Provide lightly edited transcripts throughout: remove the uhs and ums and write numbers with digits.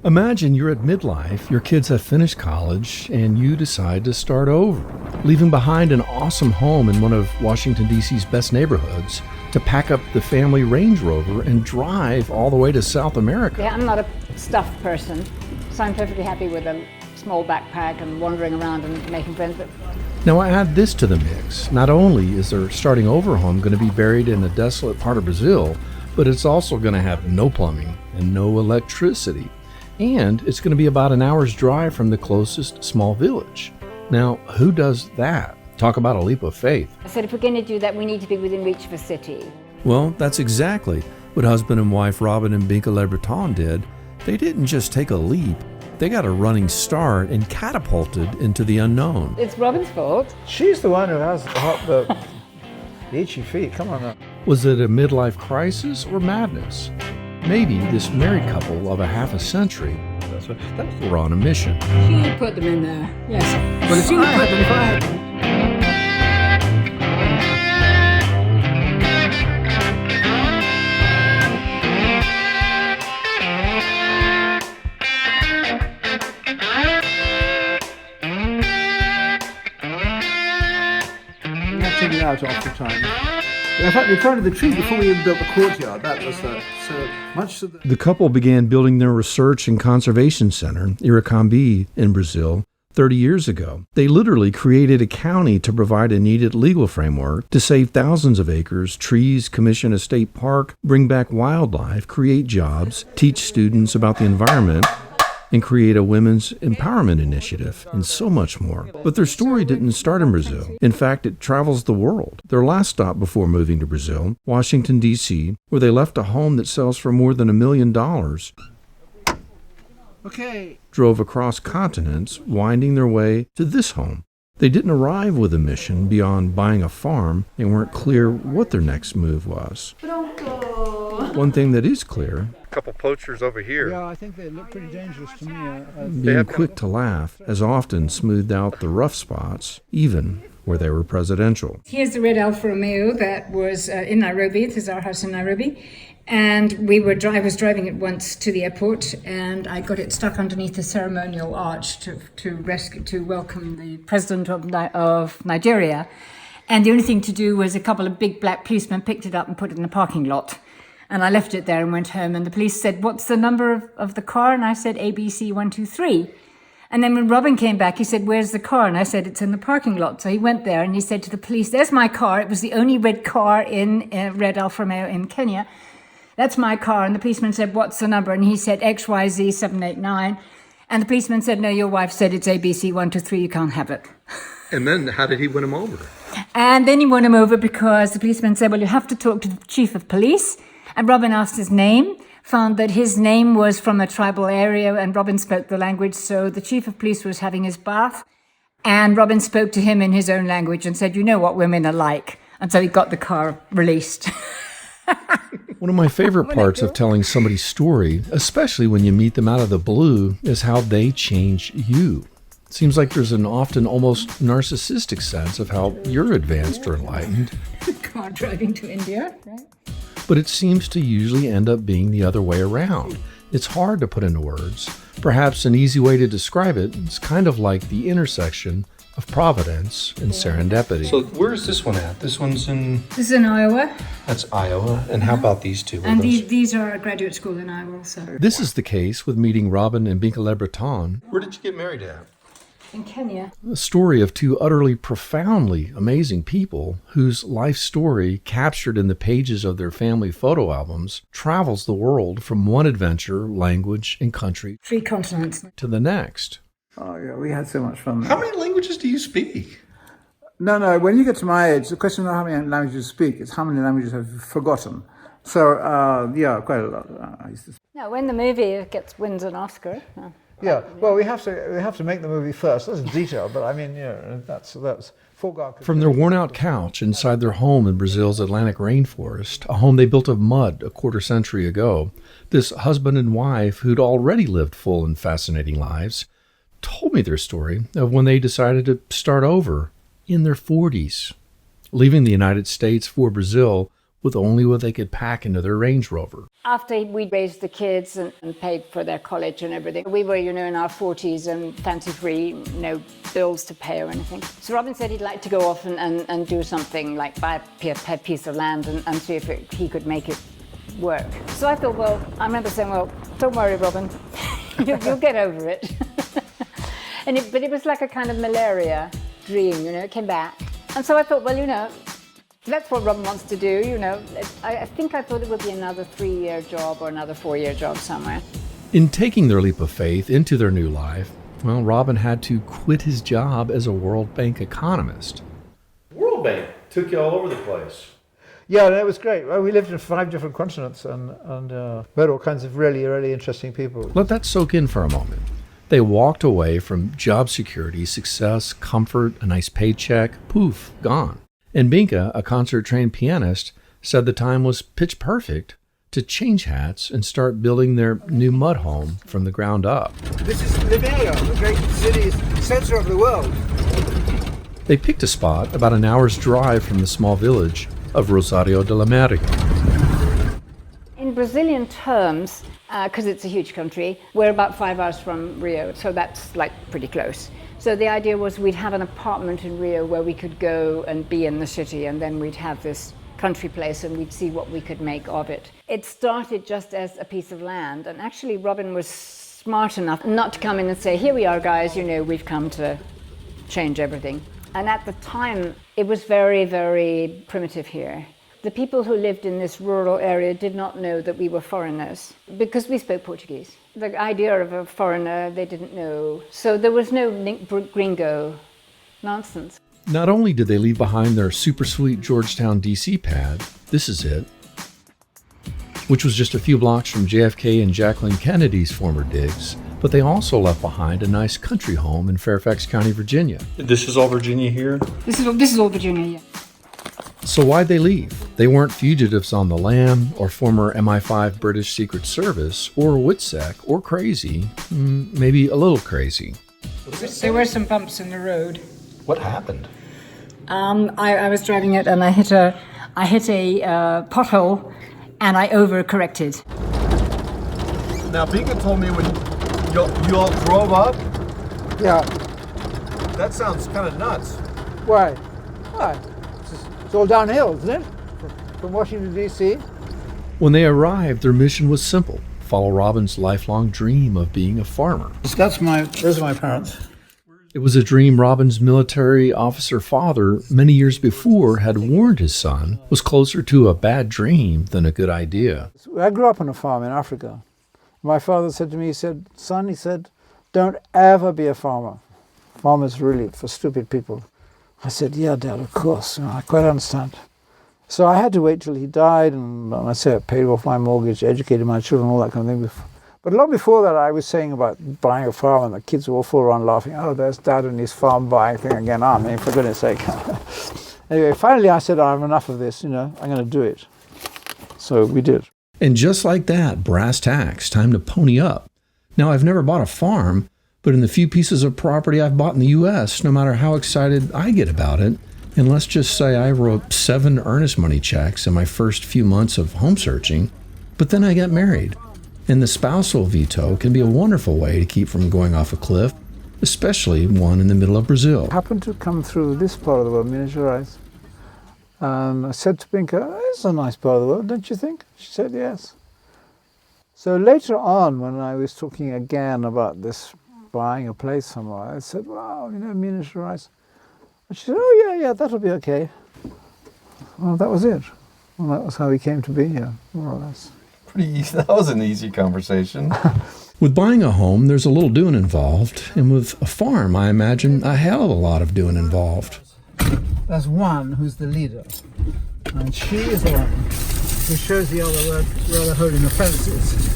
Imagine you're at midlife, your kids have finished college, and you decide to start over, leaving behind an awesome home in one of Washington, D.C.'s best neighborhoods to pack up the family Range Rover and drive all the way to South America. Yeah, I'm not a stuffed person, so I'm perfectly happy with a small backpack and wandering around and making friends. But Now add this to the mix. Not only is their starting over home going to be buried in a desolate part of Brazil, but it's also going to have no plumbing and no electricity. And it's going to be about an hour's drive from the closest small village. Now, who does that? Talk about a leap of faith. I said, if we're going to do that, we need to be within reach of a city. Well, that's exactly what husband and wife Robin and Binka Le Breton did. They didn't just take a leap. They got a running start and catapulted into the unknown. It's Robin's fault. She's the one who has the itchy feet. Come on now. Was it a midlife crisis or madness? Maybe this married couple of a half a century were on a mission. She put them in there, yes. But if I had out off the time. In fact, we planted the tree before we even built the courtyard. That was so much of The couple began building their research and conservation center, Iracambi, in Brazil, 30 years ago. They literally created a county to provide a needed legal framework to save thousands of acres, trees, commission a state park, bring back wildlife, create jobs, teach students about the environment, and create a women's empowerment initiative, and so much more. But their story didn't start in Brazil. In fact, it travels the world. Their last stop before moving to Brazil, Washington, D.C., where they left a home that sells for more than $1 million, drove across continents, winding their way to this home. They didn't arrive with a mission beyond buying a farm and weren't clear what their next move was. One thing that is clear, Couple poachers over here. Yeah, I think they look pretty dangerous to me. being quick to laugh has often smoothed out the rough spots, even where they were presidential. Here's the red Alfa Romeo that was in Nairobi. This is our house in Nairobi. And I was driving it once to the airport, and I got it stuck underneath the ceremonial arch to welcome the president of Nigeria. And the only thing to do was a couple of big black policemen picked it up and put it in the parking lot. And I left it there and went home, and the police said, "What's the number of the car?" And I said, ABC 123. And then when Robin came back, he said, "Where's the car?" And I said, "It's in the parking lot." So he went there and he said to the police, "There's my car. It was the only red car in red Alfa Romeo in Kenya. That's my car." And the policeman said, "What's the number?" And he said, XYZ 789. And the policeman said, "No, your wife said it's ABC 123. You can't have it." And then how did he win him over? And then he won him over because the policeman said, "Well, you have to talk to the chief of police." And Robin asked his name, found that his name was from a tribal area, and Robin spoke the language. So the chief of police was having his bath, and Robin spoke to him in his own language and said, "You know what women are like." And so he got the car released. One of my favorite parts of telling somebody's story, especially when you meet them out of the blue, is how they change you. It seems like there's an often almost narcissistic sense of how you're advanced or enlightened. Car driving to India, right? But it seems to usually end up being the other way around. It's hard to put into words. Perhaps an easy way to describe it is kind of like the intersection of providence and serendipity. So where's this one at? This one's in... This is in Iowa, That's Iowa. And how about these two? and these are a graduate school in Iowa also. This is the case with meeting Robin and Binka Le Breton, Where did you get married at? In Kenya. a story of two utterly profoundly amazing people whose life story, captured in the pages of their family photo albums, travels the world from one adventure, language, and country 3 continents. to the next. Oh, yeah, we had so much fun. How many languages do you speak? No, when you get to my age, the question is not how many languages you speak, it's how many languages have you forgotten. So, yeah, quite a lot. I used to. No, when the movie wins an Oscar. Yeah, well, we have to make the movie first. That's a detail, but I mean, that's foregone. From their worn-out couch inside their home in Brazil's Atlantic rainforest, a home they built of mud a quarter century ago, this husband and wife, who'd already lived full and fascinating lives, told me their story of when they decided to start over in their 40s, leaving the United States for Brazil with only what they could pack into their Range Rover. After we raised the kids and paid for their college and everything, we were, in our 40s and fancy-free, no bills to pay or anything. So Robin said he'd like to go off and do something, like buy a piece of land and see if he could make it work. So I thought, I remember saying, don't worry, Robin, you'll get over it. But it was like a kind of malaria dream, it came back. And so I thought, that's what Robin wants to do, I think I thought it would be another 3-year job or another 4-year job somewhere. In taking their leap of faith into their new life, Robin had to quit his job as a World Bank economist. World Bank took you all over the place. Yeah, that was great. Well, we lived in 5 different continents and met all kinds of really, really interesting people. Let that soak in for a moment. They walked away from job security, success, comfort, a nice paycheck, poof, gone. And Binka, a concert-trained pianist, said the time was pitch perfect to change hats and start building their new mud home from the ground up. This is Limeira, the great city's center of the world. They picked a spot about an hour's drive from the small village of Rosario de la America. In Brazilian terms, because it's a huge country, we're about 5 hours from Rio, so that's like pretty close. So the idea was we'd have an apartment in Rio where we could go and be in the city, and then we'd have this country place and we'd see what we could make of it. It started just as a piece of land, and actually Robin was smart enough not to come in and say, here we are guys, we've come to change everything. And at the time, it was very, very primitive here. The people who lived in this rural area did not know that we were foreigners because we spoke Portuguese. The idea of a foreigner, they didn't know. So there was no gringo nonsense. Not only did they leave behind their super sweet Georgetown, D.C. pad, this is it, which was just a few blocks from JFK and Jacqueline Kennedy's former digs, but they also left behind a nice country home in Fairfax County, Virginia. This is all Virginia here? This is all Virginia, yeah. So why'd they leave? They weren't fugitives on the lam, or former MI5 British Secret Service, or WITSEC, or crazy, maybe a little crazy. There were some bumps in the road. What happened? I was driving it and I hit a pothole and I overcorrected. Now, Binka told me when you all drove up, Yeah. that sounds kind of nuts. Why? It's all downhill, isn't it? From Washington, D.C. When they arrived, their mission was simple: follow Robin's lifelong dream of being a farmer. Those are my parents. It was a dream Robin's military officer father, many years before, had warned his son was closer to a bad dream than a good idea. I grew up on a farm in Africa. My father said to me, son, don't ever be a farmer. Farmers really for stupid people. I said, yeah, Dad, of course. I quite understand. So I had to wait till he died, and I paid off my mortgage, educated my children, all that kind of thing. But long before that, I was saying about buying a farm, and the kids were all full around laughing. Oh, there's Dad and his farm buying thing again. For goodness sake. Anyway, finally I said, I have enough of this, I'm going to do it. So we did. And just like that, brass tacks, time to pony up. Now, I've never bought a farm, but in the few pieces of property I've bought in the U.S., no matter how excited I get about it, and let's just say I wrote 7 earnest money checks in my first few months of home searching, but then I got married. And the spousal veto can be a wonderful way to keep from going off a cliff, especially one in the middle of Brazil. I happened to come through this part of the world, Minas Gerais. And I said to Binka, it's a nice part of the world, don't you think? She said yes. So later on, when I was talking again about this buying a place somewhere, I said, wow, Minas Gerais. And she said, oh, yeah, that'll be okay. Well, that was it. Well, that was how we came to be here, more or less. Pretty easy. That was an easy conversation. With buying a home, there's a little doing involved, and with a farm, I imagine a hell of a lot of doing involved. There's one who's the leader, and she is the one who shows the other where they're holding the fences.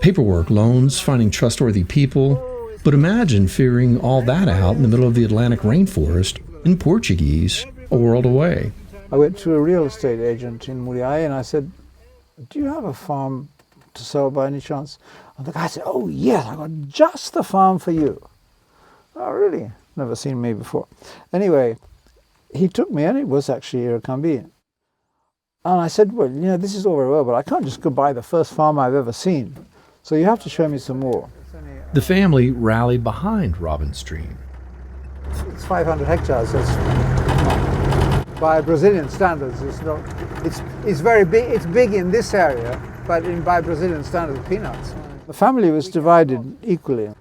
Paperwork, loans, finding trustworthy people. But imagine figuring all that out in the middle of the Atlantic rainforest in Portuguese, a world away. I went to a real estate agent in Muriai and I said, do you have a farm to sell by any chance? And the guy said, oh yes, I got just the farm for you. Oh really? Never seen me before. Anyway, he took me, and it was actually Iracambi. And I said, well, this is all very well, but I can't just go buy the first farm I've ever seen. So you have to show me some more. The family rallied behind Robin's dream. It's 500 hectares. By Brazilian standards, it's not. It's very big. It's big in this area, but by Brazilian standards, peanuts. The family was divided equally.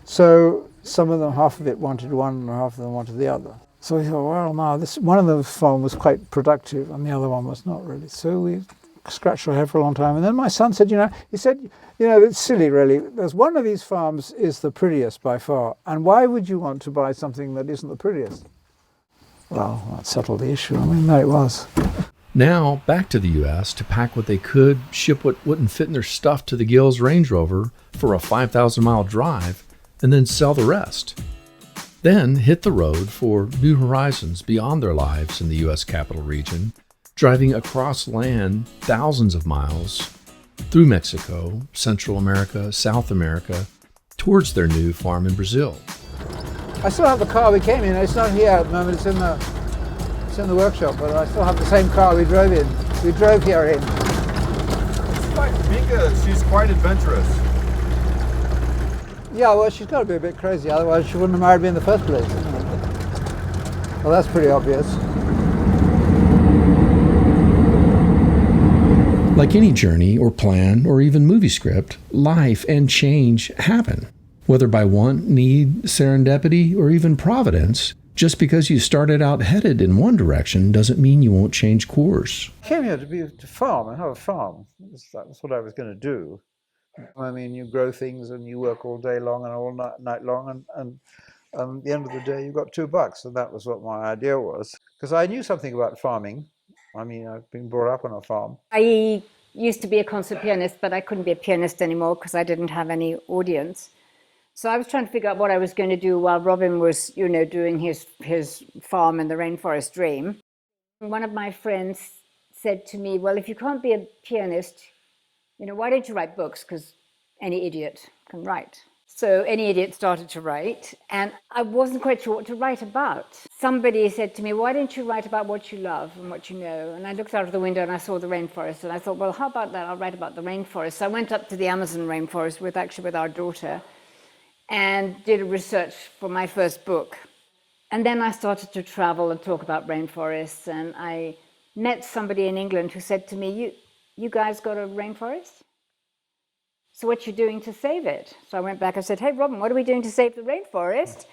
So some of them, half of it wanted one, and half of them wanted the other. So we thought, well, now one of the farm was quite productive, and the other one was not really. So we scratched our head for a long time, and then my son said, it's silly, really. There's one of these farms is the prettiest by far, and why would you want to buy something that isn't the prettiest? Well, that settled the issue. I mean, there it was. Now, back to the U.S. to pack what they could, ship what wouldn't fit in their stuff to the Gills Range Rover for a 5,000-mile drive, and then sell the rest. Then hit the road for new horizons beyond their lives in the U.S. capital region, driving across land thousands of miles through Mexico, Central America, South America, towards their new farm in Brazil. I still have the car we came in. It's not here at the moment. It's in the workshop, but I still have the same car we drove in. We drove here in. It's quite big. She's quite adventurous. Yeah, well, she's got to be a bit crazy, otherwise she wouldn't have married me in the first place. Well, that's pretty obvious. Like any journey or plan or even movie script, life and change happen. Whether by want, need, serendipity, or even providence, just because you started out headed in one direction doesn't mean you won't change course. I came here to farm and have a farm. That's what I was going to do. I mean, you grow things and you work all day long and all night long, and at the end of the day, you've got $2, and that was what my idea was. Because I knew something about farming. I mean, I've been brought up on a farm. I used to be a concert pianist, but I couldn't be a pianist anymore because I didn't have any audience. So I was trying to figure out what I was going to do while Robin was, doing his farm in the Rainforest Dream. One of my friends said to me, well, if you can't be a pianist, why don't you write books? Because any idiot can write. So any idiot started to write, and I wasn't quite sure what to write about. Somebody said to me, why don't you write about what you love and what you know? And I looked out of the window and I saw the rainforest, and I thought, well, how about that? I'll write about the rainforest. So I went up to the Amazon rainforest with our daughter and did a research for my first book. And then I started to travel and talk about rainforests, and I met somebody in England who said to me, you guys got a rainforest? So what you doing to save it? So I went back and said, hey, Robin, what are we doing to save the rainforest?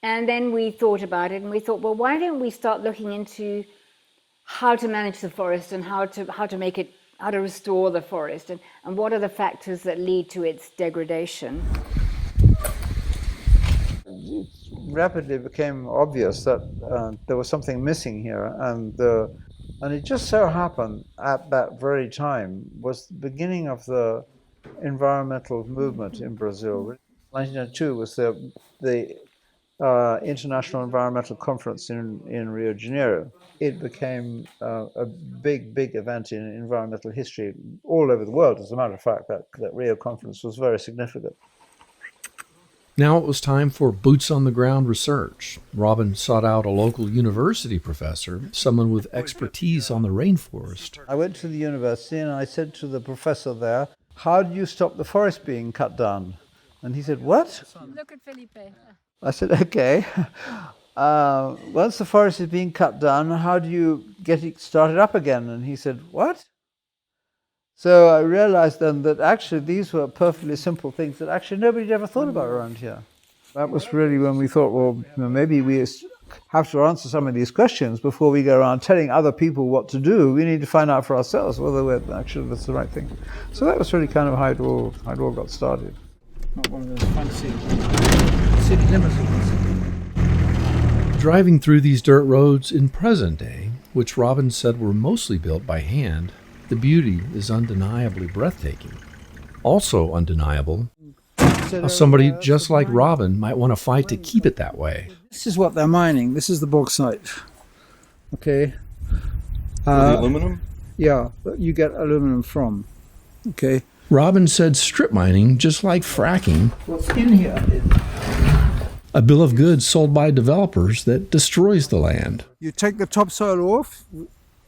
And then we thought about it, and we thought, well, why don't we start looking into how to manage the forest and how to restore the forest, and what are the factors that lead to its degradation? It rapidly became obvious that there was something missing here, and it just so happened at that very time was the beginning of the environmental movement in Brazil. 1992 was the International Environmental Conference in Rio de Janeiro. It became a big event in environmental history all over the world. As a matter of fact, that Rio conference was very significant. Now it was time for boots-on-the-ground research. Robin sought out a local university professor, someone with expertise on the rainforest. I went to the university and I said to the professor there, how do you stop the forest being cut down? And he said, what? Look at Felipe. I said, okay. Once the forest is being cut down, how do you get it started up again? And he said, what? So I realized then that actually these were perfectly simple things that actually nobody had ever thought about around here. That was really when we thought, well, maybe we have to answer some of these questions before we go around telling other people what to do. We need to find out for ourselves whether actually that's the right thing. So that was really kind of how it all got started. Not one of those fancy city limits. Driving through these dirt roads in present day, which Robin said were mostly built by hand, the beauty is undeniably breathtaking. Also undeniable, how somebody just like Robin might want to fight to keep it that way. This is what they're mining. This is the bauxite. Okay. The aluminum? Yeah, you get aluminum from. Okay. Robin said strip mining, just like fracking, What's in here is a bill of goods sold by developers that destroys the land. you take the topsoil off,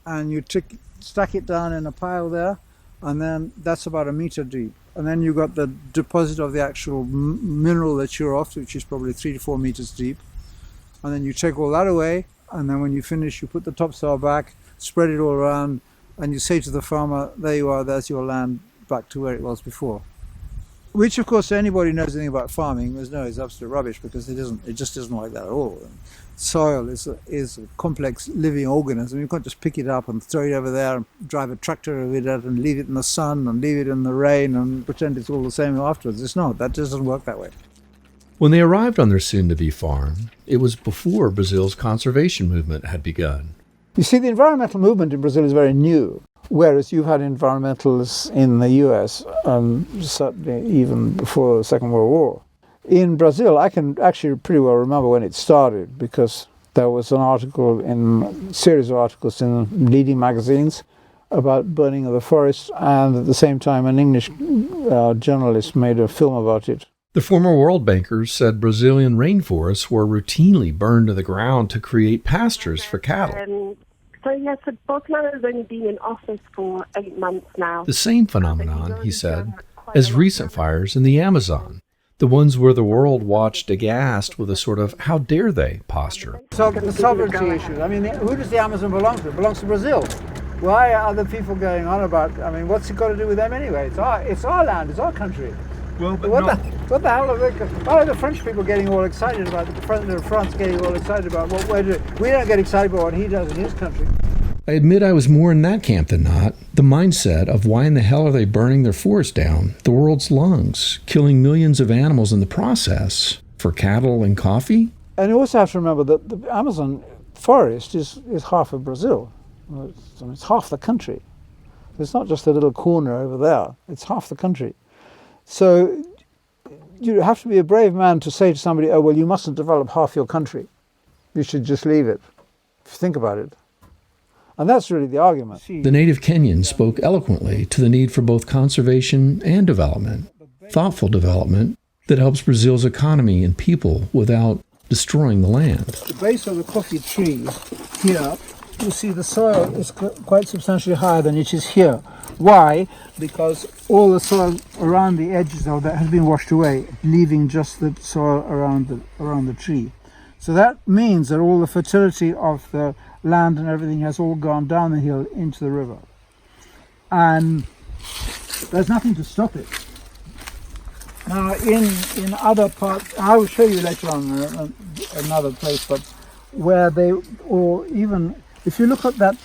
and you stack it down in a pile there, and then that's about 1 meter deep. And then you've got the deposit of the actual mineral that you're after, which is probably 3 to 4 meters deep. And then you take all that away, and then when you finish, you put the topsoil back, spread it all around, and you say to the farmer, there you are, there's your land back to where it was before. Which, of course, anybody who knows anything about farming must know is absolute rubbish, because it just isn't like that at all. Soil is a complex living organism. You can't just pick it up and throw it over there and drive a tractor over it and leave it in the sun and leave it in the rain and pretend it's all the same afterwards. It's not. That doesn't work that way. When they arrived on their soon-to-be farm, it was before Brazil's conservation movement had begun. You see, the environmental movement in Brazil is very new, whereas you've had environmentalists in the US, certainly even before the Second World War. In Brazil, I can actually pretty well remember when it started, because there was a series of articles in leading magazines about burning of the forest, and at the same time an English journalist made a film about it. The former world bankers said Brazilian rainforests were routinely burned to the ground to create pastures for cattle. So Bolsonaro has only been in office for 8 months now. The same phenomenon, he said, as recent fires in the Amazon, the ones where the world watched aghast with a sort of "how dare they" posture. So the sovereignty issue. I mean, who does the Amazon belong to? It belongs to Brazil. Why are other people going on about? I mean, what's it got to do with them anyway? It's our land. It's our country. Well, but What the hell are they? Why are the French people getting all excited about the president of France getting all excited about what we're doing? We don't get excited about what he does in his country. I admit I was more in that camp than not. The mindset of why in the hell are they burning their forest down, the world's lungs, killing millions of animals in the process, for cattle and coffee? And you also have to remember that the Amazon forest is half of Brazil. It's half the country. It's not just a little corner over there. It's half the country. So you have to be a brave man to say to somebody, oh, well, you mustn't develop half your country. You should just leave it. If you think about it. And that's really the argument. The native Kenyan spoke eloquently to the need for both conservation and development, thoughtful development that helps Brazil's economy and people without destroying the land. The base of the coffee tree here, you see the soil is quite substantially higher than it is here. Why? Because all the soil around the edges of that has been washed away, leaving just the soil around the tree. So that means that all the fertility of the land and everything has all gone down the hill into the river. And there's nothing to stop it. Now in other parts, I will show you later on another place, but where they, or even if you look at that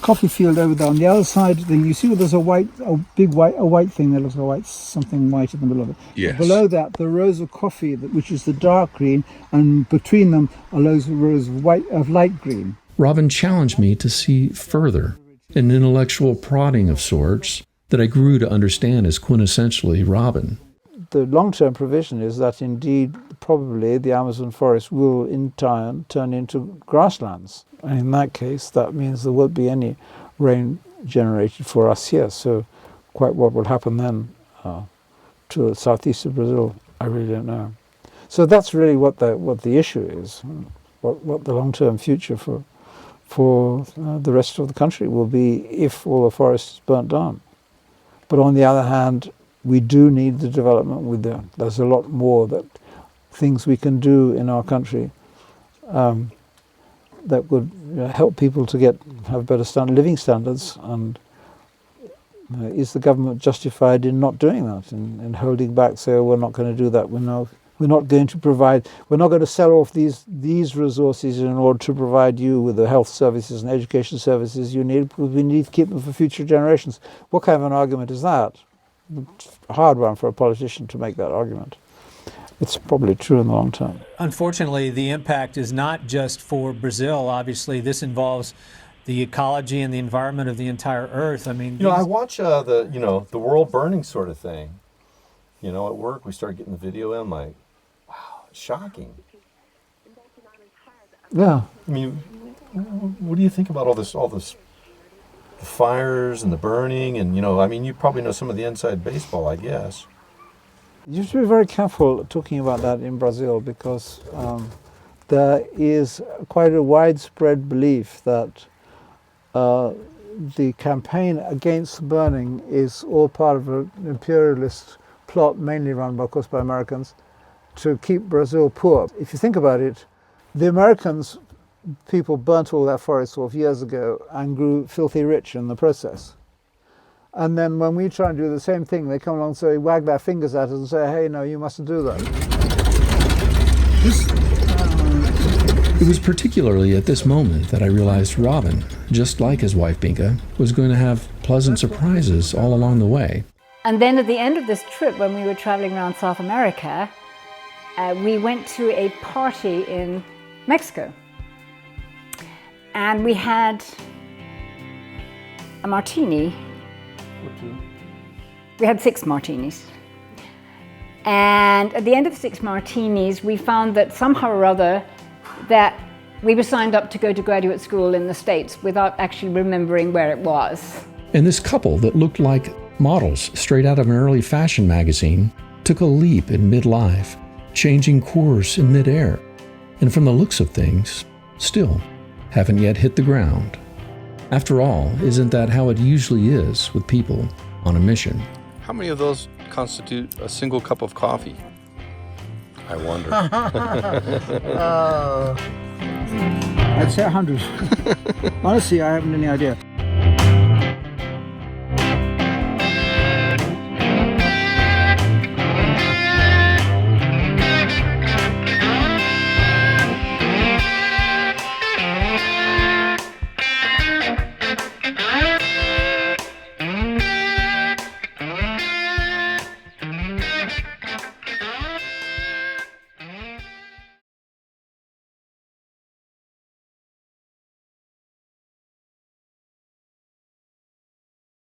coffee field over there on the other side, then you see there's a white thing that looks like something white in the middle of it. Yes. Below that, the rows of coffee, which is the dark green, and between them are rows of light green. Robin challenged me to see further, an intellectual prodding of sorts that I grew to understand as quintessentially Robin. The long-term provision is that indeed, probably the Amazon forest will in time turn into grasslands. And in that case, that means there won't be any rain generated for us here. So quite what will happen then to the southeast of Brazil, I really don't know. So that's really what the issue is, what the long-term future for the rest of the country will be if all the forest is burnt down. But on the other hand, we do need the development there's a lot more things we can do in our country that would help people to have better living standards. And is the government justified in not doing that, in holding back, say, oh, we're not going to do that, we're not going to sell off these resources in order to provide you with the health services and education services you need, because we need to keep them for future generations. What kind of an argument is that? It's a hard one for a politician to make that argument. It's probably true in the long term. Unfortunately, the impact is not just for Brazil. Obviously, this involves the ecology and the environment of the entire Earth. I mean, I watch the world burning sort of thing. At work we started getting the video, and I'm like, wow, it's shocking. Yeah. I mean, what do you think about all this, the fires and the burning, and you probably know some of the inside baseball, I guess. You have to be very careful talking about that in Brazil, because there is quite a widespread belief that the campaign against burning is all part of an imperialist plot, mainly run, of course, by Americans, to keep Brazil poor. If you think about it, the Americans, people burnt all that forest off years ago and grew filthy rich in the process. And then when we try and do the same thing, they come along and say, wag their fingers at us and say, hey, no, you mustn't do that. It was particularly at this moment that I realized Robin, just like his wife Binka, was going to have pleasant surprises all along the way. And then at the end of this trip, when we were traveling around South America, we went to a party in Mexico. And we had a martini. We had 6 martinis. And at the end of 6 martinis, we found that somehow or other that we were signed up to go to graduate school in the States without actually remembering where it was. And this couple that looked like models straight out of an early fashion magazine took a leap in midlife, changing course in midair, and from the looks of things, still haven't yet hit the ground. After all, isn't that how it usually is with people on a mission? How many of those constitute a single cup of coffee? I wonder. I'd say 100. Honestly, I haven't any idea.